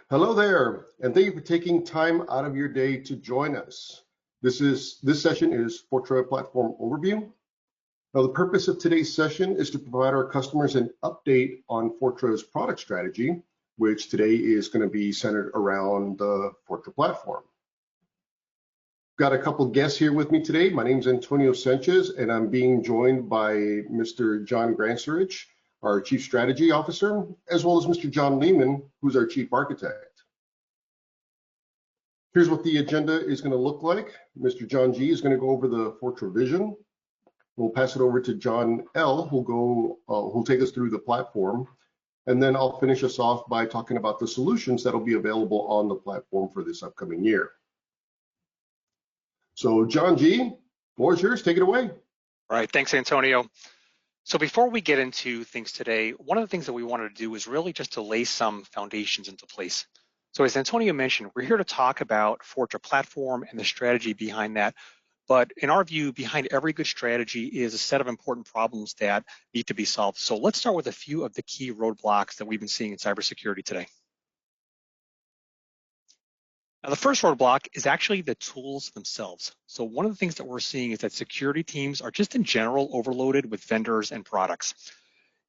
Hello there, and thank you for taking time out of your day to join us. This session is Fortran Platform Overview. Now, the purpose of today's session is to provide our customers an update on Fortra's product strategy, which today is going to be centered around the Fortra platform. Got a couple guests here with me today. My name is Antonio Sanchez, and I'm being joined by Mr. John Granserich, our Chief Strategy Officer, as well as Mr. John Lehman, who's our Chief Architect. Here's what the agenda is going to look like. Mr. John G is going to go over the Fortra vision. We'll pass it over to John L, who'll take us through the platform. And then I'll finish us off by talking about the solutions that'll be available on the platform for this upcoming year. So John G, floor is yours, take it away. All right, thanks, Antonio. So before we get into things today, one of the things that we wanted to do is really just to lay some foundations into place. So as Antonio mentioned, we're here to talk about Fortra platform and the strategy behind that. But in our view, behind every good strategy is a set of important problems that need to be solved. So let's start with a few of the key roadblocks that we've been seeing in cybersecurity today. Now, the first roadblock is actually the tools themselves. So one of the things that we're seeing is that security teams are just in general overloaded with vendors and products.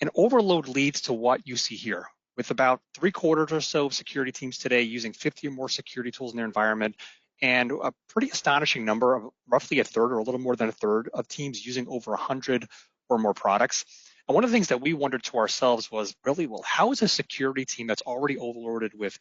And overload leads to what you see here, with about 3/4 or so of security teams today using 50 or more security tools in their environment, and a pretty astonishing number of roughly a third or a little more than a third of teams using over 100 or more products. And one of the things that we wondered to ourselves was really, well, how is a security team that's already overloaded with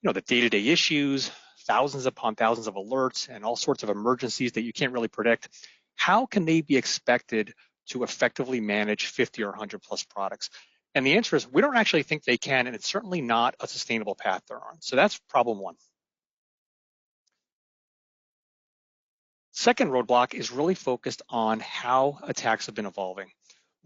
the day-to-day issues, thousands upon thousands of alerts and all sorts of emergencies that you can't really predict, how can they be expected to effectively manage 50 or 100 plus products? And the answer is we don't actually think they can, and it's certainly not a sustainable path they're on. So that's problem one. Second roadblock is really focused on how attacks have been evolving.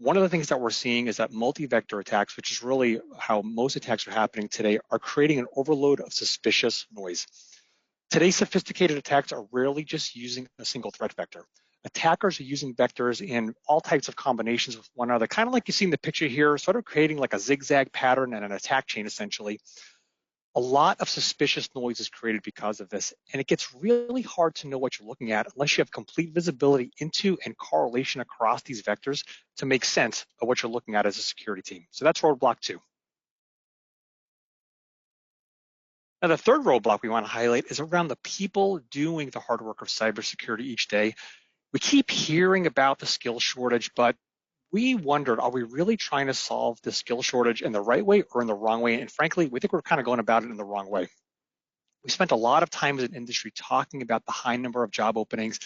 One of the things that we're seeing is that multi-vector attacks, which is really how most attacks are happening today, are creating an overload of suspicious noise. Today's sophisticated attacks are rarely just using a single threat vector. Attackers are using vectors in all types of combinations with one another, kind of like you see in the picture here, sort of creating like a zigzag pattern and an attack chain essentially. A lot of suspicious noise is created because of this, and it gets really hard to know what you're looking at unless you have complete visibility into and correlation across these vectors to make sense of what you're looking at as a security team. So that's roadblock two. Now, the third roadblock we want to highlight is around the people doing the hard work of cybersecurity each day. We keep hearing about the skill shortage, but we wondered, are we really trying to solve the skill shortage in the right way or in the wrong way? And frankly, we think we're kind of going about it in the wrong way. We spent a lot of time as an industry talking about the high number of job openings,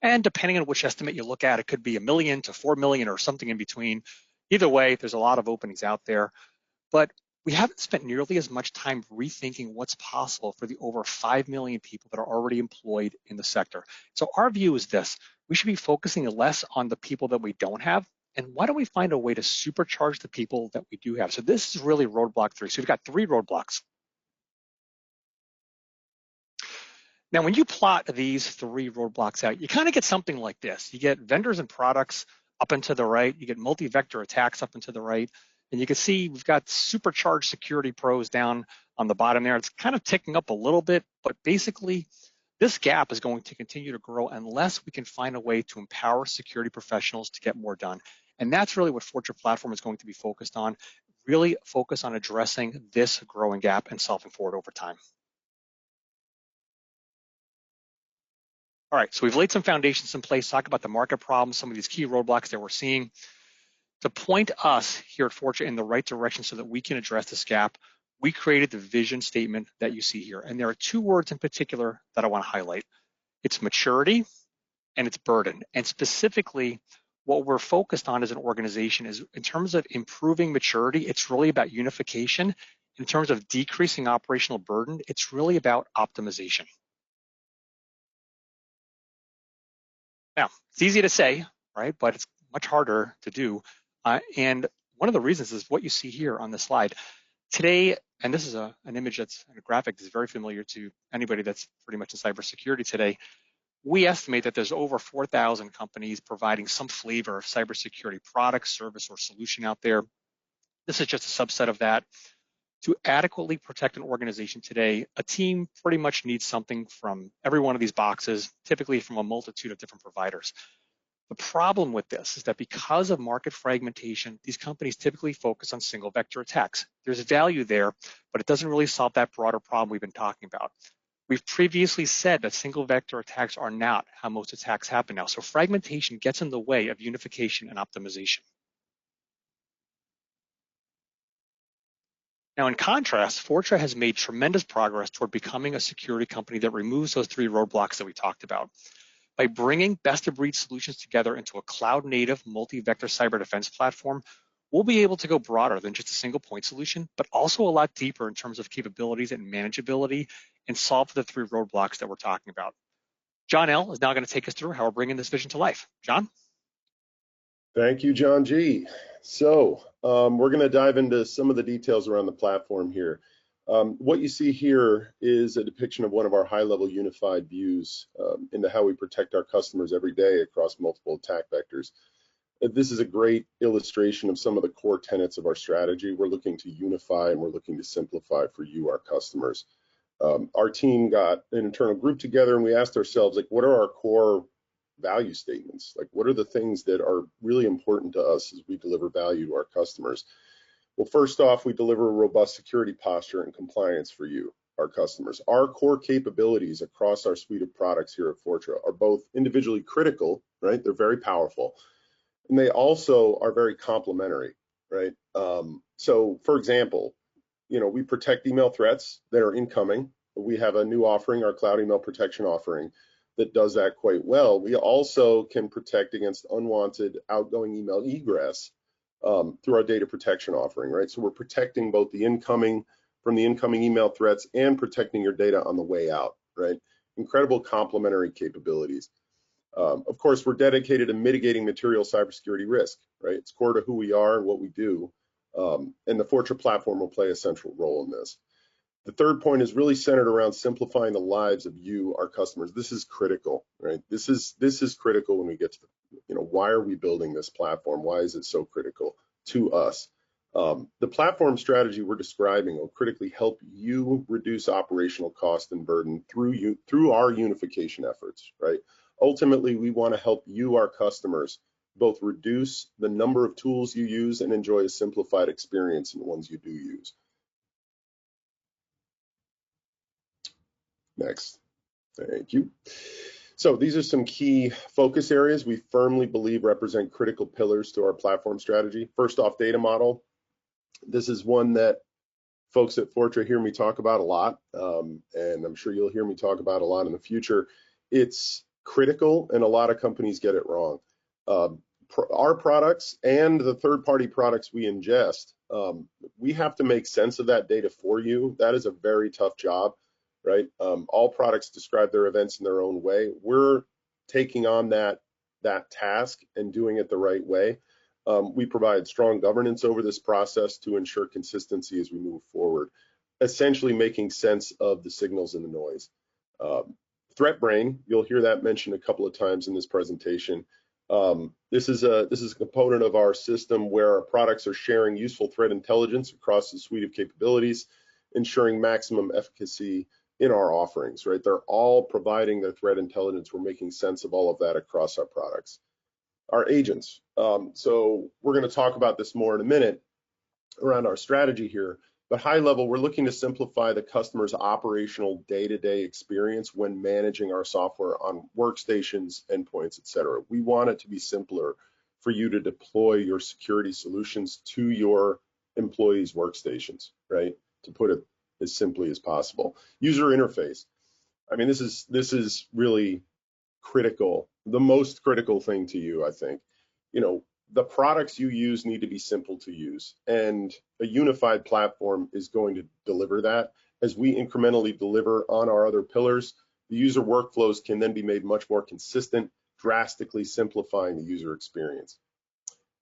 and depending on which estimate you look at, it could be 1 million to 4 million or something in between. Either way, there's a lot of openings out there, but we haven't spent nearly as much time rethinking what's possible for the over 5 million people that are already employed in the sector. So our view is this: we should be focusing less on the people that we don't have, and why don't we find a way to supercharge the people that we do have? So this is really roadblock 3. So we've got 3 roadblocks. Now, when you plot these 3 roadblocks out, you kind of get something like this. You get vendors and products up and to the right. You get multi-vector attacks up and to the right. And you can see we've got supercharged security pros down on the bottom there. It's kind of ticking up a little bit, but basically this gap is going to continue to grow unless we can find a way to empower security professionals to get more done. And that's really what Fortra Platform is going to be focused on, really focus on addressing this growing gap and solving for it over time. All right, so we've laid some foundations in place, talk about the market problems, some of these key roadblocks that we're seeing to point us here at Fortra in the right direction so that we can address this gap. We created the vision statement that you see here. And there are 2 words in particular that I want to highlight. It's maturity and it's burden. And specifically, what we're focused on as an organization is in terms of improving maturity, it's really about unification. In terms of decreasing operational burden, it's really about optimization. Now, it's easy to say, right? But it's much harder to do. And one of the reasons is what you see here on this slide. Today, and this is an image that's a graphic that's very familiar to anybody that's pretty much in cybersecurity today. We estimate that there's over 4,000 companies providing some flavor of cybersecurity product, service, or solution out there. This is just a subset of that. To adequately protect an organization today, a team pretty much needs something from every one of these boxes, typically from a multitude of different providers. The problem with this is that because of market fragmentation, these companies typically focus on single vector attacks. There's value there, but it doesn't really solve that broader problem we've been talking about. We've previously said that single vector attacks are not how most attacks happen now, so fragmentation gets in the way of unification and optimization. Now, in contrast, Fortran has made tremendous progress toward becoming a security company that removes those three roadblocks that we talked about. By bringing best-of-breed solutions together into a cloud-native multi-vector cyber defense platform, we'll be able to go broader than just a single point solution, but also a lot deeper in terms of capabilities and manageability and solve the three roadblocks that we're talking about. John L. is now going to take us through how we're bringing this vision to life. John? Thank you, John G. So we're going to dive into some of the details around the platform here. What you see here is a depiction of one of our high-level unified views into how we protect our customers every day across multiple attack vectors. This is a great illustration of some of the core tenets of our strategy. We're looking to unify and we're looking to simplify for you, our customers. Our team got an internal group together and we asked ourselves, like, what are our core value statements? Like, what are the things that are really important to us as we deliver value to our customers? Well, first off, we deliver a robust security posture and compliance for you, our customers. Our core capabilities across our suite of products here at Fortran are both individually critical, right? They're very powerful, and they also are very complementary, right? So, for example, we protect email threats that are incoming. We have a new offering, our Cloud Email Protection offering, that does that quite well. We also can protect against unwanted outgoing email egress through our data protection offering, right? So we're protecting both the incoming email threats and protecting your data on the way out, right? Incredible complementary capabilities. Of course, we're dedicated to mitigating material cybersecurity risk, right? It's core to who we are and what we do, and the Fortran platform will play a central role in this. The third point is really centered around simplifying the lives of you, our customers. This is critical, right? This is critical when we get to why are we building this platform? Why is it so critical to us? The platform strategy we're describing will critically help you reduce operational cost and burden through our unification efforts, right? Ultimately, we want to help you, our customers, both reduce the number of tools you use and enjoy a simplified experience in the ones you do use. Next, thank you. So these are some key focus areas we firmly believe represent critical pillars to our platform strategy. First off, data model. This is one that folks at Fortran hear me talk about a lot, and I'm sure you'll hear me talk about a lot in the future. It's critical, and a lot of companies get it wrong. Our products and the third-party products we ingest, we have to make sense of that data for you. That is a very tough job, right? All products describe their events in their own way. We're taking on that task and doing it the right way. We provide strong governance over this process to ensure consistency as we move forward, essentially making sense of the signals and the noise. Threat Brain, you'll hear that mentioned a couple of times in this presentation. This is a component of our system where our products are sharing useful threat intelligence across the suite of capabilities, ensuring maximum efficacy in our offerings, right? They're all providing their threat intelligence. We're making sense of all of that across our products. Our agents. So we're going to talk about this more in a minute around our strategy here, but high level, we're looking to simplify the customer's operational day-to-day experience when managing our software on workstations, endpoints, etc. We want it to be simpler for you to deploy your security solutions to your employees' workstations, right? To put it as simply as possible. User interface. I mean, this is really critical, the most critical thing to you, I think. The products you use need to be simple to use, and a unified platform is going to deliver that. As we incrementally deliver on our other pillars, the user workflows can then be made much more consistent, drastically simplifying the user experience.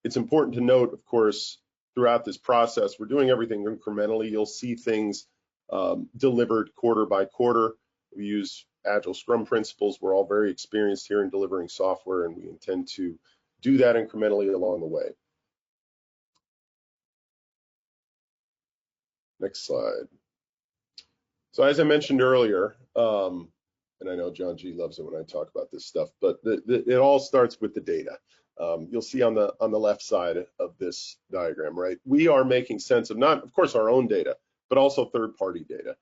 It's important to note, of course, throughout this process, we're doing everything incrementally. You'll see things delivered quarter by quarter. We use Agile Scrum principles. We're all very experienced here in delivering software, and we intend to do that incrementally along the way. Next slide. So as I mentioned earlier, and I know John G loves it when I talk about this stuff, but it all starts with the data. You'll see on the left side of this diagram, right? We are making sense of not, of course, our own data, but also third-party data,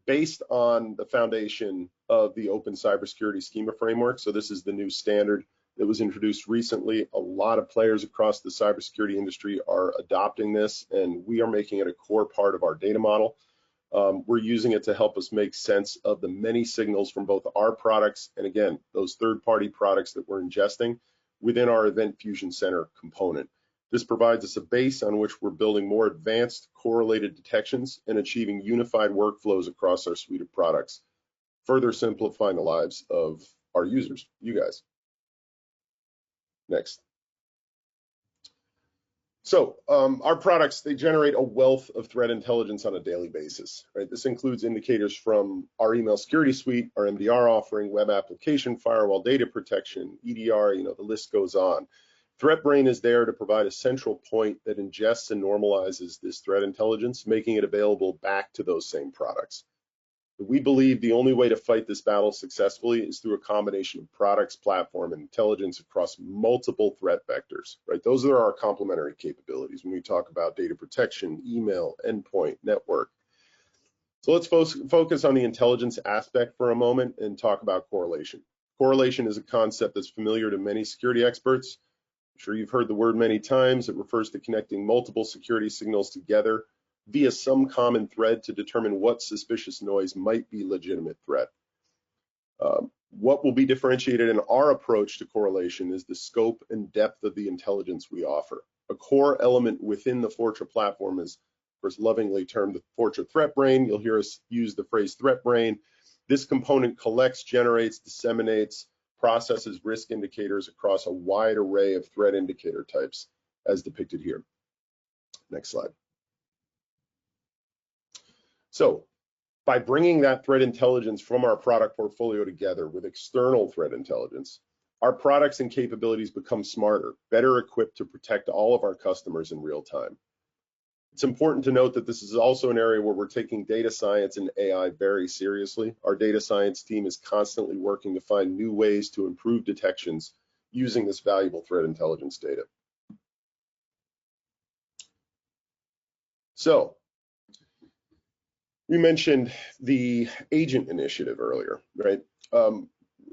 based on the foundation of the Open Cybersecurity Schema Framework. So this is the new standard that was introduced recently. A lot of players across the cybersecurity industry are adopting this, and we are making it a core part of our data model. We're using it to help us make sense of the many signals from both our products and, again, those third-party products that we're ingesting within our Event Fusion Center component. This provides us a base on which we're building more advanced correlated detections and achieving unified workflows across our suite of products, further simplifying the lives of our users, you guys. Next. So our products, they generate a wealth of threat intelligence on a daily basis, right? This includes indicators from our email security suite, our MDR offering, web application firewall, data protection, EDR, the list goes on. ThreatBrain is there to provide a central point that ingests and normalizes this threat intelligence, making it available back to those same products. We believe the only way to fight this battle successfully is through a combination of products, platform, and intelligence across multiple threat vectors, right? Those are our complementary capabilities when we talk about data protection, email, endpoint, network. So let's focus on the intelligence aspect for a moment and talk about correlation. Correlation is a concept that's familiar to many security experts. I'm sure you've heard the word many times. It refers to connecting multiple security signals together via some common thread to determine what suspicious noise might be legitimate threat. What will be differentiated in our approach to correlation is the scope and depth of the intelligence we offer. A core element within the Fortra platform is, of course, lovingly termed the Fortra ThreatBrain. You'll hear us use the phrase ThreatBrain. This component collects, generates, disseminates, processes risk indicators across a wide array of threat indicator types, as depicted here. Next slide. So by bringing that threat intelligence from our product portfolio together with external threat intelligence, our products and capabilities become smarter, better equipped to protect all of our customers in real time. It's important to note that this is also an area where we're taking data science and AI very seriously. Our data science team is constantly working to find new ways to improve detections using this valuable threat intelligence data. So, we mentioned the agent initiative earlier, right?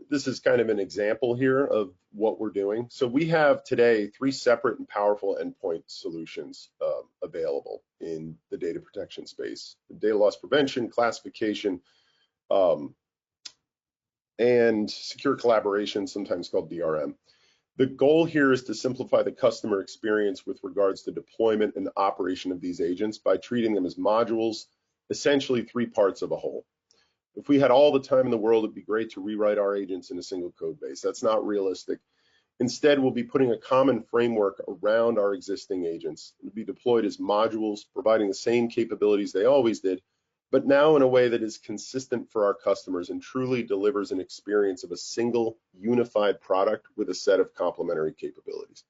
This is kind of an example here of what we're doing. So we have today 3 separate and powerful endpoint solutions available in the data protection space: data loss prevention, classification, and secure collaboration, sometimes called DRM. The goal here is to simplify the customer experience with regards to deployment and operation of these agents by treating them as modules, essentially 3 parts of a whole. If we had all the time in the world, it'd be great to rewrite our agents in a single code base. That's not realistic. Instead, we'll be putting a common framework around our existing agents to be deployed as modules, providing the same capabilities they always did, but now in a way that is consistent for our customers and truly delivers an experience of a single unified product with a set of complementary capabilities.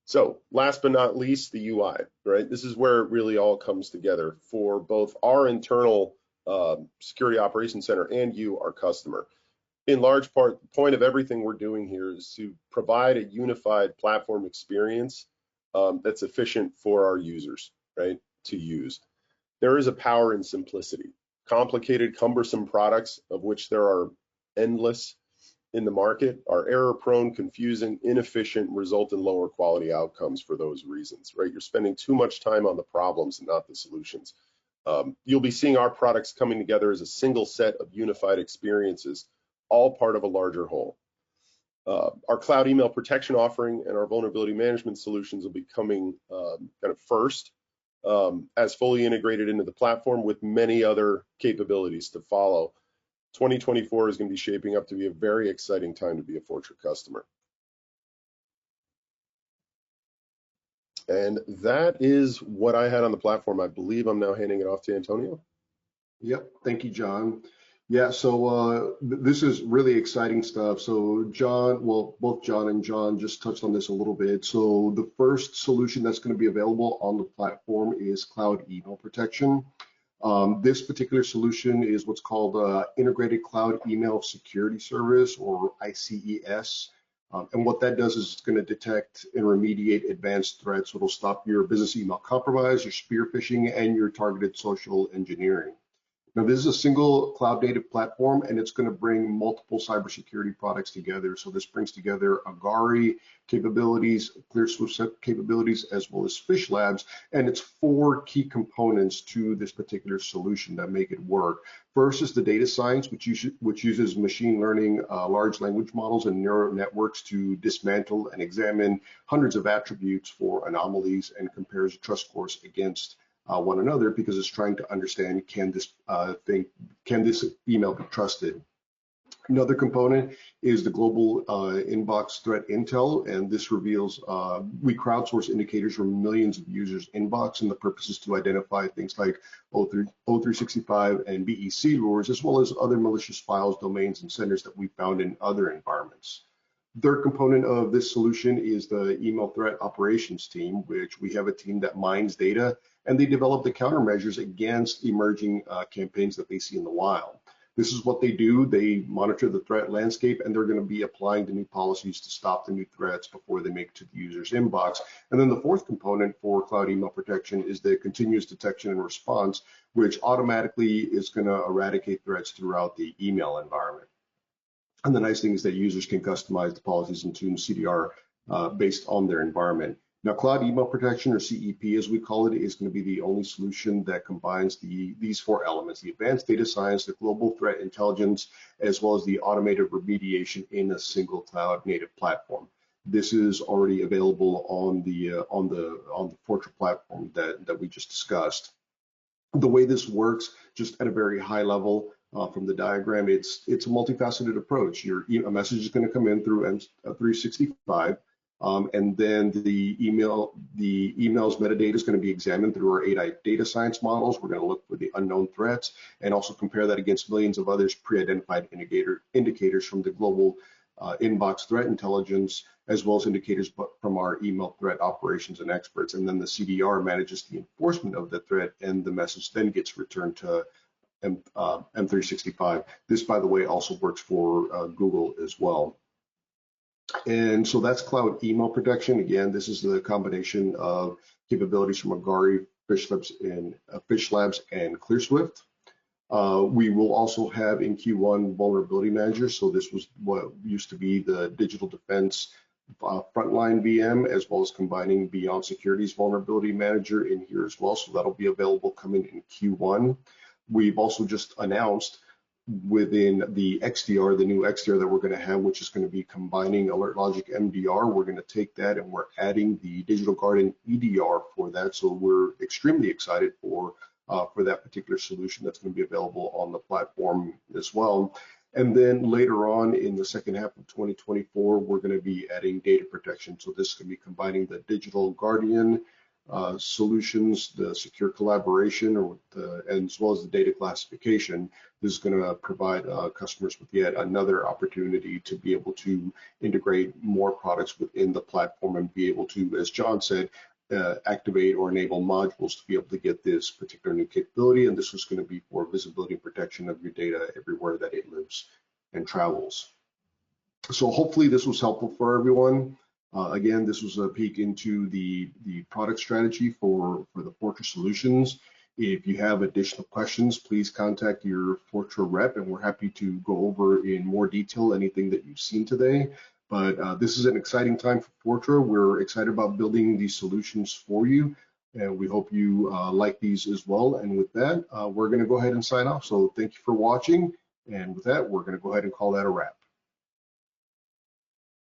So last but not least, the UI, right? This is where it really all comes together for both our internal security operations center and you, our customer. In large part, the point of everything we're doing here is to provide a unified platform experience that's efficient for our users, right, to use. There is a power in simplicity. Complicated, cumbersome products, of which there are endless in the market, are error-prone, confusing, inefficient, result in lower quality outcomes for those reasons, right? You're spending too much time on the problems and not the solutions. You'll be seeing our products coming together as a single set of unified experiences, all part of a larger whole. Our cloud email protection offering and our vulnerability management solutions will be coming kind of first as fully integrated into the platform with many other capabilities to follow. 2024 is going to be shaping up to be a very exciting time to be a Fortra customer. And that is what I had on the platform. I believe I'm now handing it off to Antonio. Yep, thank you, John. Yeah, so this is really exciting stuff. So John, well, both John and John just touched on this a little bit. So the first solution that's going to be available on the platform is Cloud Email Protection. This particular solution is what's called Integrated Cloud Email Security Service, or ICES. And what that does is it's going to detect and remediate advanced threats. So it'll stop your business email compromise, your spear phishing, and your targeted social engineering. Now, this is a single cloud native platform, and it's going to bring multiple cybersecurity products together. So this brings together Agari capabilities, ClearSwift capabilities, as well as PhishLabs, and it's 4 key components to this particular solution that make it work. First is the data science, which uses machine learning, large language models, and neural networks to dismantle and examine hundreds of attributes for anomalies and compares trust scores against one another, because it's trying to understand, can this email be trusted? Another component is the global inbox threat intel, and this reveals we crowdsource indicators from millions of users' inbox, and the purpose is to identify things like O365 and BEC lures, as well as other malicious files, domains, and senders that we found in other environments. Third component of this solution is the email threat operations team, which we have a team that mines data, and they develop the countermeasures against emerging campaigns that they see in the wild. This is what they do. They monitor the threat landscape, and they're going to be applying the new policies to stop the new threats before they make it to the user's inbox. And then the fourth component for cloud email protection is the continuous detection and response, which automatically is going to eradicate threats throughout the email environment. And the nice thing is that users can customize the policies and tune CDR based on their environment. Now, Cloud Email Protection, or CEP as we call it, is going to be the only solution that combines these 4 elements: the advanced data science, the global threat intelligence, as well as the automated remediation in a single cloud native platform. This is already available on the Fortra platform that we just discussed. The way this works, just at a very high level, from the diagram, it's a multifaceted approach. A message is going to come in through M365, and then the email's metadata is going to be examined through our AI data science models. We're going to look for the unknown threats and also compare that against millions of others pre-identified indicators from the global inbox threat intelligence, as well as indicators from our email threat operations and experts. And then the CDR manages the enforcement of the threat, and the message then gets returned to M365. This, by the way, also works for Google as well. And so that's Cloud Email Protection. Again, this is the combination of capabilities from Agari, PhishLabs, and ClearSwift. We will also have in Q1 Vulnerability Manager. So this was what used to be the Digital Defense Frontline VM, as well as combining Beyond Security's Vulnerability Manager in here as well. So that'll be available coming in Q1. We've also just announced within the XDR, the new XDR that we're going to have, which is going to be combining AlertLogic MDR. We're going to take that and we're adding the Digital Guardian EDR for that. So we're extremely excited for that particular solution that's going to be available on the platform as well. And then later on in the second half of 2024, we're going to be adding data protection. So this is going to be combining the Digital Guardian solutions, the secure collaboration, and as well as the data classification. This is going to provide customers with yet another opportunity to be able to integrate more products within the platform and be able to, as John said, activate or enable modules to be able to get this particular new capability. And this was going to be for visibility and protection of your data everywhere that it lives and travels. So hopefully this was helpful for everyone. Again, this was a peek into the product strategy for the Fortra solutions. If you have additional questions, please contact your Fortra rep, and we're happy to go over in more detail anything that you've seen today. But this is an exciting time for Fortra. We're excited about building these solutions for you, and we hope you like these as well. And with that, we're going to go ahead and sign off. So thank you for watching. And with that, we're going to go ahead and call that a wrap.